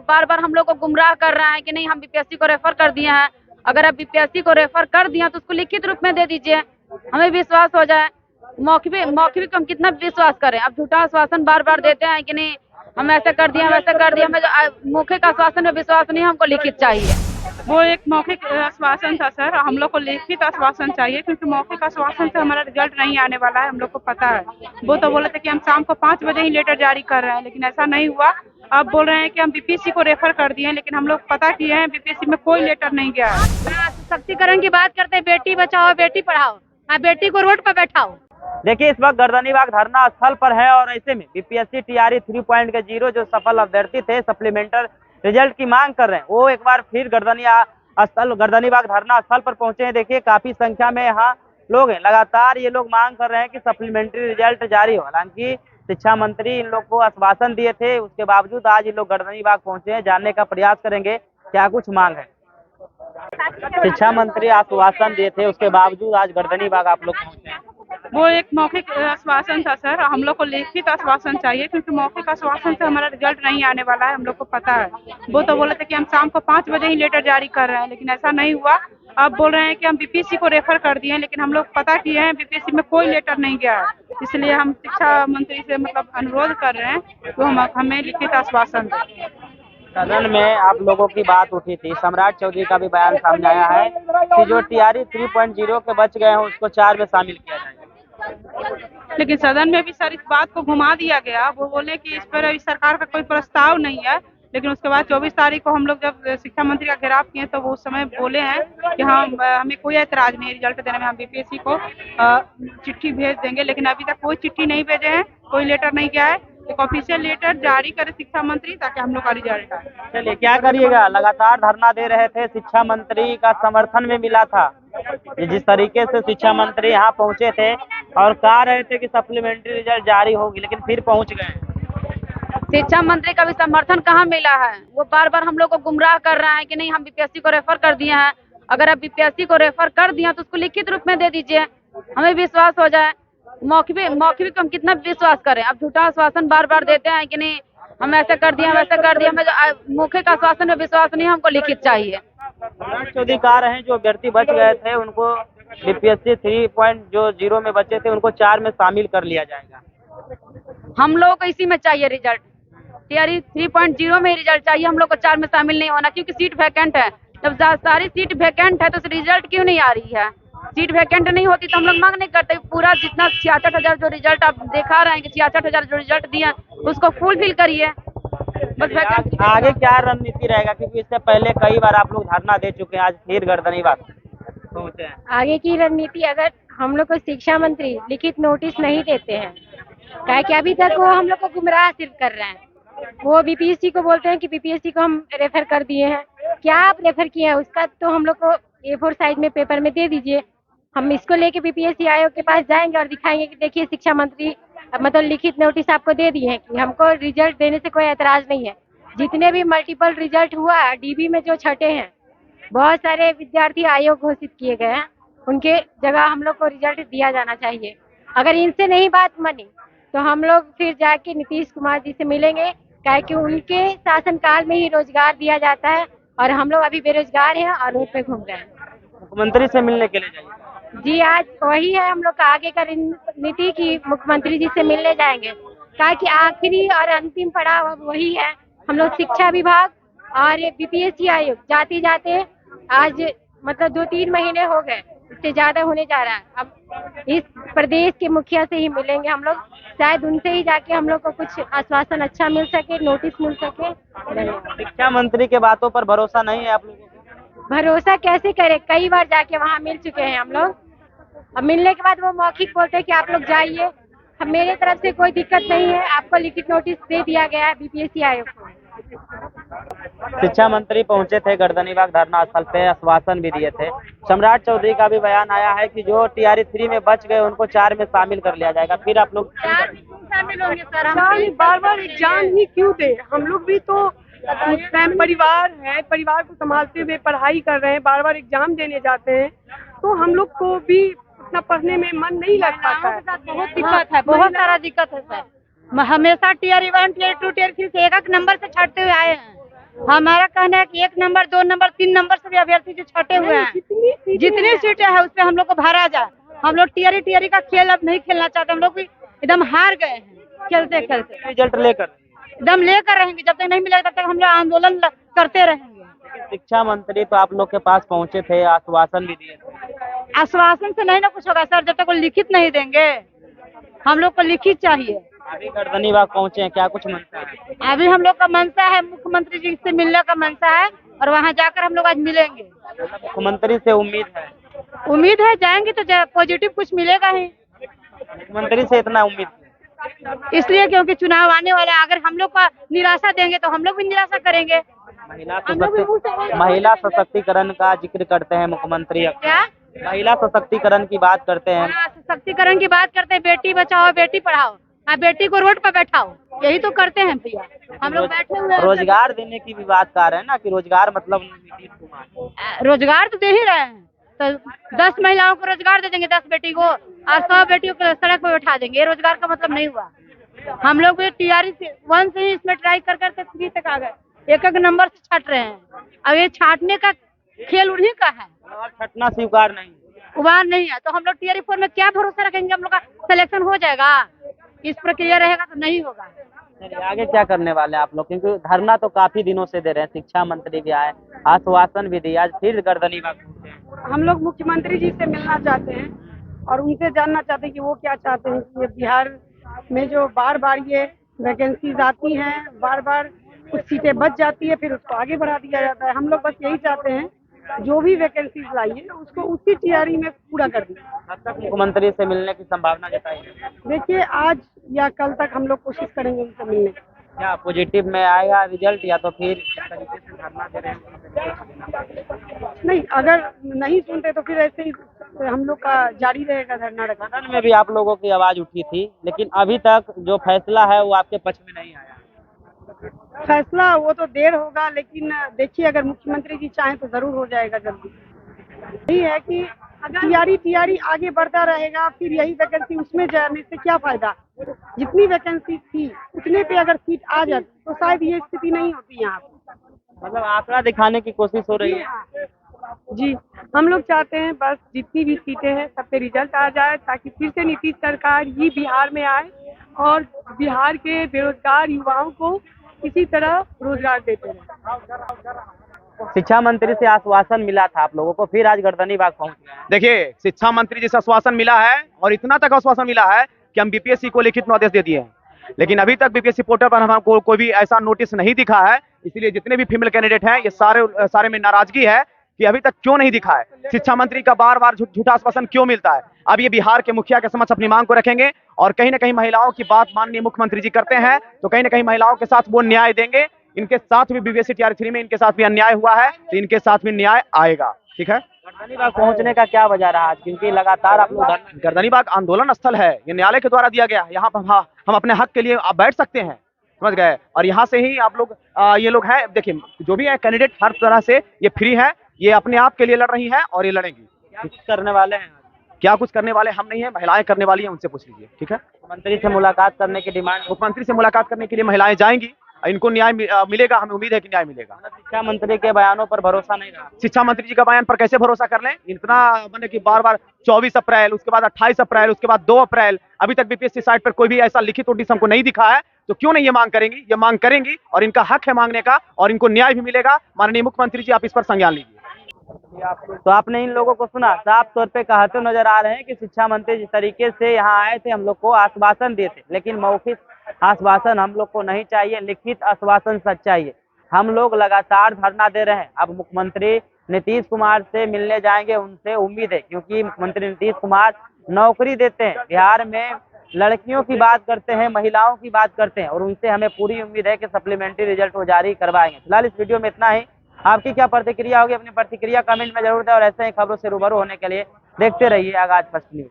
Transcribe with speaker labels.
Speaker 1: बार बार हम लोग को गुमराह कर रहा है कि नहीं हम बीपीएससी को रेफर कर दिए हैं। अगर आप बीपीएससी को रेफर कर दिया तो उसको लिखित रूप में दे दीजिए, हमें विश्वास हो जाए। मौखिक को हम कितना विश्वास करें? आप झूठा आश्वासन बार बार देते हैं कि नहीं हम ऐसा कर दिए वैसा कर दिए। हमें मौखिक आश्वासन में विश्वास नहीं, हमको लिखित चाहिए।
Speaker 2: वो एक मौखिक आश्वासन था सर, हम लोग को लिखित आश्वासन चाहिए, क्योंकि मौखिक आश्वासन से हमारा रिजल्ट नहीं आने वाला है, हम लोग को पता है। वो तो बोले थे कि हम शाम को 5 बजे ही लेटर जारी कर रहे हैं, लेकिन ऐसा नहीं हुआ। अब बोल रहे हैं कि हम बीपीएससी को रेफर कर दिए हैं, लेकिन हम लोग पता किए हैं बीपीएससी में कोई लेटर नहीं गया है।
Speaker 1: सशक्तिकरण की बात करते हैं, बेटी बचाओ बेटी पढ़ाओ, बेटी को रोड पर बैठाओ।
Speaker 3: देखिए इस वक्त गर्दनीबाग धरना स्थल पर है और ऐसे में बीपीएससी टीआरई 3.0 जो सफल अभ्यर्थी थे सप्लीमेंटर रिजल्ट की मांग कर रहे हैं, वो एक बार फिर गर्दनीबाग धरना स्थल पर पहुंचे हैं। देखिए काफी संख्या में यहाँ लोग हैं, लगातार ये लोग मांग कर रहे हैं कि सप्लीमेंट्री रिजल्ट जारी हो। हालांकि शिक्षा मंत्री इन लोग को आश्वासन दिए थे, उसके बावजूद आज ये लोग गर्दनीबाग पहुंचे हैं। जानने का प्रयास करेंगे क्या कुछ मांग है। शिक्षा मंत्री आश्वासन दिए थे, उसके बावजूद आज गर्दनीबाग आप लोग पहुंचे हैं।
Speaker 2: वो एक मौखिक आश्वासन था सर, हम लोग को लिखित आश्वासन चाहिए, क्योंकि मौखिक आश्वासन से हमारा रिजल्ट नहीं आने वाला है, हम लोग को पता है। वो तो बोले थे कि हम शाम को 5 बजे ही लेटर जारी कर रहे हैं, लेकिन ऐसा नहीं हुआ। अब बोल रहे हैं कि हम बीपीएससी को रेफर कर दिए हैं, लेकिन हम लोग पता किए हैं बीपीएससी में कोई लेटर नहीं गया है। इसलिए हम शिक्षा मंत्री से अनुरोध कर रहे हैं तो हमें लिखित आश्वासन दें।
Speaker 3: सदन में आप लोगों की बात उठी थी, सम्राट चौधरी का भी बयान सामने आया है कि जो टीआरई 3.0 के बच गए हैं उसको 4 में शामिल किया जाएगा।
Speaker 2: लेकिन सदन में भी सर इस बात को घुमा दिया गया। वो बोले कि इस पर अभी सरकार का कोई प्रस्ताव नहीं है, लेकिन उसके बाद 24 तारीख को हम लोग जब शिक्षा मंत्री का घेराव किए तो वो उस समय बोले हैं कि हमें कोई ऐतराज नहीं है रिजल्ट देने में, हम बीपीएससी को चिट्ठी भेज देंगे। लेकिन अभी तक कोई चिट्ठी नहीं भेजे हैं, कोई लेटर नहीं गया है। एक ऑफिशियल लेटर जारी करे शिक्षा मंत्री ताकि हम लोग का रिजल्ट आए।
Speaker 3: चलिए क्या करिएगा, लगातार धरना दे रहे थे, शिक्षा मंत्री का समर्थन में मिला था। जिस तरीके से शिक्षा मंत्री यहाँ पहुंचे थे और कह रहे थे कि सप्लीमेंट्री रिजल्ट जारी होगी, लेकिन फिर पहुंच गए।
Speaker 1: शिक्षा मंत्री का भी समर्थन कहाँ मिला है? वो बार बार हम लोग को गुमराह कर रहा है कि नहीं हम बीपीएससी को रेफर कर दिए हैं। अगर आप बीपीएससी को रेफर कर दिया तो उसको लिखित रूप में दे दीजिए, हमें विश्वास हो जाए। मौखिक को हम कितना विश्वास करें? आप झूठा आश्वासन बार बार देते हैं कि नहीं हम ऐसा कर दिए वैसा कर दिए। हमें मौखिक आश्वासन में विश्वास नहीं, हमको लिखित चाहिए।
Speaker 3: सम्राट चौधरी कह रहे हैं जो अभ्यर्थी बच गए थे उनको बीपीएससी 3.0 में बचे थे उनको 4 में शामिल कर लिया जाएगा।
Speaker 1: हम लोगों को इसी में चाहिए रिजल्ट, टीआरई 3.0 में ही रिजल्ट चाहिए। हम लोग को 4 में शामिल नहीं होना, क्योंकि सीट वैकेंट है। जब सारी सीट वैकेंट है तो रिजल्ट क्यों नहीं आ रही है? सीट वैकेंट नहीं होती तो हम लोग मांग नहीं करते। पूरा जितना 66,000 जो रिजल्ट आप दिखा रहे हैं कि 66,000 जो रिजल्ट दिए उसको फुलफिल करिए। बस
Speaker 3: आगे क्या रणनीति रहेगा, क्योंकि इससे पहले कई बार आप लोग धरना दे चुके हैं, आज फिर गर्दनीबाग पहुंचे हैं।
Speaker 4: आगे की रणनीति अगर हम लोग को शिक्षा मंत्री लिखित नोटिस नहीं देते हैं, क्या कि अभी तक वो हम लोग को गुमराह सिर्फ कर रहे हैं। वो बीपीएससी को बोलते हैं कि बीपीएससी को हम रेफर कर दिए हैं, क्या आप रेफर किए हैं उसका तो हम लोग को A4 साइज में पेपर में दे दीजिए। हम इसको लेके बीपीएससी आयोग के पास जाएंगे और दिखाएंगे कि देखिए शिक्षा मंत्री मतलब लिखित नोटिस आपको दे दिए हैं कि हमको रिजल्ट देने से कोई ऐतराज नहीं है। जितने भी मल्टीपल रिजल्ट हुआ है डीबी में जो छठे हैं, बहुत सारे विद्यार्थी आयोग घोषित किए गए हैं, उनके जगह हम लोग को रिजल्ट दिया जाना चाहिए। अगर इनसे नहीं बात बनी तो हम लोग फिर जाके नीतीश कुमार जी से मिलेंगे, क्या कि उनके शासनकाल में ही रोजगार दिया जाता है और हम लोग अभी बेरोजगार हैं और रोड पे घूम रहे हैं।
Speaker 3: मुख्यमंत्री से मिलने के लिए जाइए
Speaker 4: जी, आज वही है हम लोग का आगे का रणनीति की मुख्यमंत्री जी से मिलने जाएंगे, क्या कि आखिरी और अंतिम पड़ाव अब वही है। हम लोग शिक्षा विभाग और बीपीएससी आयोग जाते जाते आज मतलब 2-3 महीने हो गए, इससे ज्यादा होने जा रहा है। अब इस प्रदेश के मुखिया से ही मिलेंगे हम लोग, शायद उनसे ही जाके हम लोग को कुछ आश्वासन अच्छा मिल सके, नोटिस मिल सके।
Speaker 3: शिक्षा मंत्री के बातों पर भरोसा नहीं है आप लोगों को?
Speaker 4: भरोसा कैसे करें, कई बार जाके वहाँ मिल चुके हैं हम लोग। अब मिलने के बाद वो मौखिक बोलते हैं कि आप लोग जाइए। अब मेरे तरफ से कोई दिक्कत नहीं है, आपको लिखित नोटिस दे दिया गया है बीपीएससी आयोग को।
Speaker 3: शिक्षा मंत्री पहुंचे थे गर्दनीबाग धरना स्थल पे, आश्वासन भी दिए थे। सम्राट चौधरी का भी बयान आया है कि जो टीआरई 3 में बच गए उनको 4 में शामिल कर लिया जाएगा। फिर आप लोग
Speaker 1: शामिल होंगे सर?
Speaker 5: हम बार बार एग्जाम ही क्यों दे? हम लोग भी तो परिवार है, परिवार को संभालते हुए पढ़ाई कर रहे हैं, बार बार एग्जाम देने जाते हैं, तो हम लोग को भी उतना पढ़ने में मन नहीं लग पाता है।
Speaker 1: बहुत दिक्कत है, बहुत सारा दिक्कत है सर। हमेशा टीआरई 1, टीआरई 2, टीआरई 3 से एक नंबर से छाटते हुए आए हैं। हमारा कहना है कि 1 नंबर 2 नंबर 3 नंबर से भी अभ्यर्थी जो छटे हुए हैं, जितनी सीटें हैं उस पे हम लोग को भरा जाए। हम लोग टीआरई का खेल अब नहीं खेलना चाहते, हम लोग भी एकदम हार गए हैं खेलते खेलते।
Speaker 3: रिजल्ट लेकर
Speaker 1: एकदम लेकर रहेंगे, जब तक नहीं मिलेगा तब तक हम लोग आंदोलन करते रहेंगे।
Speaker 3: शिक्षा मंत्री तो आप लोग के पास पहुंचे थे, आश्वासन भी दिए थे।
Speaker 1: आश्वासन से नहीं ना कुछ होगा सर, जब तक वो लिखित नहीं देंगे। हम लोग को लिखित चाहिए।
Speaker 3: अभी गर्दनीबाग पहुंचे हैं, क्या कुछ मनसा है?
Speaker 1: अभी हम लोग का मनसा है, मुख्यमंत्री जी से मिलने का मनसा है और वहाँ जाकर हम लोग आज मिलेंगे।
Speaker 3: मुख्यमंत्री से
Speaker 1: उम्मीद है जाएंगे तो पॉजिटिव कुछ मिलेगा ही।
Speaker 3: मुख्यमंत्री से इतना उम्मीद
Speaker 1: इसलिए क्योंकि चुनाव आने वाला है, अगर हम लोग का निराशा देंगे तो हम लोग भी निराशा करेंगे।
Speaker 3: महिला सशक्तिकरण का जिक्र करते हैं मुख्यमंत्री,
Speaker 1: क्या
Speaker 3: महिला सशक्तिकरण की बात करते हैं।
Speaker 1: सशक्तिकरण की बात करते हैं, बेटी बचाओ बेटी पढ़ाओ, बेटी को रोड पर बैठाओ, यही तो करते हैं भैया। हम लोग बैठे हुए हैं।
Speaker 3: रोजगार देने की भी बात कर रहे हैं ना, कि रोजगार मतलब नीतीश कुमार
Speaker 1: रोजगार तो दे ही रहे हैं, तो 10 महिलाओं को रोजगार दे देंगे, 10 बेटी को, और 100 बेटियों को सड़क पर बैठा देंगे। ये रोजगार का मतलब नहीं हुआ। हम लोग भी टीआरई 1 से ही इसमें ट्राई कर करके 3 तक आ गए, एक नंबर से छाट रहे हैं। अब ये छाटने का खेल उन्हीं का है,
Speaker 3: और छटना स्वीकार नहीं,
Speaker 1: उबार नहीं है। तो हम लोग टीआरई 4 में क्या भरोसा रखेंगे, हम लोग का सिलेक्शन हो जाएगा? इस प्रक्रिया रहेगा तो नहीं होगा।
Speaker 3: चलिए आगे क्या करने वाले हैं आप लोग? क्योंकि धरना तो काफी दिनों से दे रहे हैं, शिक्षा मंत्री भी आए, आश्वासन भी दिया, आज फिर गर्दनीबाग पहुंचे हैं।
Speaker 5: हम लोग मुख्यमंत्री जी से मिलना चाहते हैं और उनसे जानना चाहते हैं कि वो क्या चाहते हैं कि ये बिहार में जो बार बार ये वैकेंसीज आती हैं, बार बार कुछ सीटें बच जाती है, फिर उसको आगे बढ़ा दिया जाता है। हम लोग बस यही चाहते हैं जो भी वैकेंसीज लाई है उसको उसी टीआरई में पूरा कर दिए।
Speaker 3: अब तक मुख्यमंत्री से मिलने की संभावना जताई है?
Speaker 5: देखिए आज या कल तक हम लोग कोशिश करेंगे उनसे मिलने की।
Speaker 3: क्या पॉजिटिव में आएगा रिजल्ट, या तो फिर इस तरीके से धरना दे रहे हैं?
Speaker 5: नहीं, अगर नहीं सुनते तो फिर ऐसे ही हम लोग का जारी रहेगा धरना रखना।
Speaker 3: सदन में भी आप लोगों की आवाज उठी थी, लेकिन अभी तक जो फैसला है वो आपके पक्ष में नहीं आया।
Speaker 5: फैसला वो तो देर होगा, लेकिन देखिए अगर मुख्यमंत्री जी चाहें तो जरूर हो जाएगा जल्दी। यही है कि टीआरई आगे बढ़ता रहेगा, फिर यही वैकेंसी उसमें जाने से क्या फायदा। जितनी वैकेंसी थी उतने पे अगर सीट आ जाती तो शायद ये स्थिति नहीं होती यहाँ पे।
Speaker 3: मतलब आंकड़ा दिखाने की कोशिश हो रही है।
Speaker 5: जी, हम लोग चाहते हैं बस जितनी भी सीटें हैं सब पे रिजल्ट आ जाए, ताकि फिर से नीतीश सरकार ही बिहार में आए और बिहार के बेरोजगार युवाओं को इसी तरह रोजगार देते रहे।
Speaker 3: शिक्षा मंत्री से आश्वासन मिला था आप लोगों को, फिर आज गर्दनीबाग पहुंच गए हैं।
Speaker 6: देखिए शिक्षा मंत्री जी से आश्वासन मिला है और इतना तक आश्वासन मिला है कि हम बीपीएससी को लिखित नोटिस दे दिए हैं, लेकिन अभी तक बीपीएससी पोर्टल पर हमको कोई भी ऐसा नोटिस नहीं दिखा है। इसलिए जितने भी फीमेल कैंडिडेट हैं ये सारे में नाराजगी है कि अभी तक क्यों नहीं दिखा है। शिक्षा मंत्री का बार बार झूठा आश्वासन क्यों मिलता है। अब ये बिहार के मुखिया के समक्ष अपनी मांग को रखेंगे और कहीं ना कहीं महिलाओं की बात माननीय मुख्यमंत्री जी करते हैं, तो कहीं ना कहीं महिलाओं के साथ वो न्याय देंगे। इनके साथ भी बीपीएससी टीआरई 3 में इनके साथ भी अन्याय हुआ है, तो इनके साथ भी न्याय आएगा। ठीक है,
Speaker 3: गर्दनीबाग पहुंचने का क्या वजह रहा आज? क्योंकि लगातार आप लोग
Speaker 6: गर्दनीबाग आंदोलन स्थल है, ये न्यायालय के द्वारा दिया गया है। यहाँ पर हम अपने हक के लिए आप बैठ सकते हैं, समझ गए। और यहाँ से ही आप लोग ये लोग हैं, देखिए जो भी है कैंडिडेट हर तरह से ये फ्री है, ये अपने आप के लिए लड़ रही है और ये लड़ेंगी।
Speaker 3: कुछ करने वाले हैं?
Speaker 6: क्या कुछ करने वाले हम नहीं है, महिलाएं करने वाली हैं, उनसे पूछ लीजिए। ठीक है,
Speaker 3: मुख्यमंत्री से मुलाकात करने की डिमांड,
Speaker 6: मुख्यमंत्री से मुलाकात करने के लिए महिलाएं जाएंगी, इनको न्याय मिलेगा, हमें उम्मीद है कि न्याय मिलेगा।
Speaker 3: शिक्षा मंत्री के बयानों पर भरोसा नहीं रहा।
Speaker 6: शिक्षा मंत्री जी का बयान पर कैसे भरोसा कर लें? इतना मैंने कि बार बार 24 अप्रैल, उसके बाद 28 अप्रैल, उसके बाद 2 अप्रैल, अभी तक बीपीएससी साइट पर कोई भी ऐसा लिखित नोटिस हमको नहीं दिखा है। तो क्यों नहीं ये मांग करेंगी? ये मांग करेंगी और इनका हक है मांगने का और इनको न्याय भी मिलेगा। माननीय मुख्यमंत्री जी आप इस पर संज्ञान लीजिए।
Speaker 3: तो आपने इन लोगों को सुना, साफ तौर पे कहते नजर आ रहे हैं कि शिक्षा मंत्री जिस तरीके से यहाँ आए थे हम लोग को आश्वासन दिए थे, लेकिन मौखिक आश्वासन हम लोग को नहीं चाहिए, लिखित आश्वासन सच चाहिए। हम लोग लगातार धरना दे रहे हैं। अब मुख्यमंत्री नीतीश कुमार से मिलने जाएंगे, उनसे उम्मीद है, क्योंकि मुख्यमंत्री नीतीश कुमार नौकरी देते हैं, बिहार में लड़कियों की बात करते हैं, महिलाओं की बात करते हैं, और उनसे हमें पूरी उम्मीद है कि सप्लीमेंट्री रिजल्ट वो जारी करवाएंगे। फिलहाल इस वीडियो में इतना ही। आपकी क्या प्रतिक्रिया होगी, अपनी प्रतिक्रिया कमेंट में जरूर दें और ऐसे ही खबरों से रूबरू होने के लिए देखते रहिए आगाज फर्स्ट न्यूज।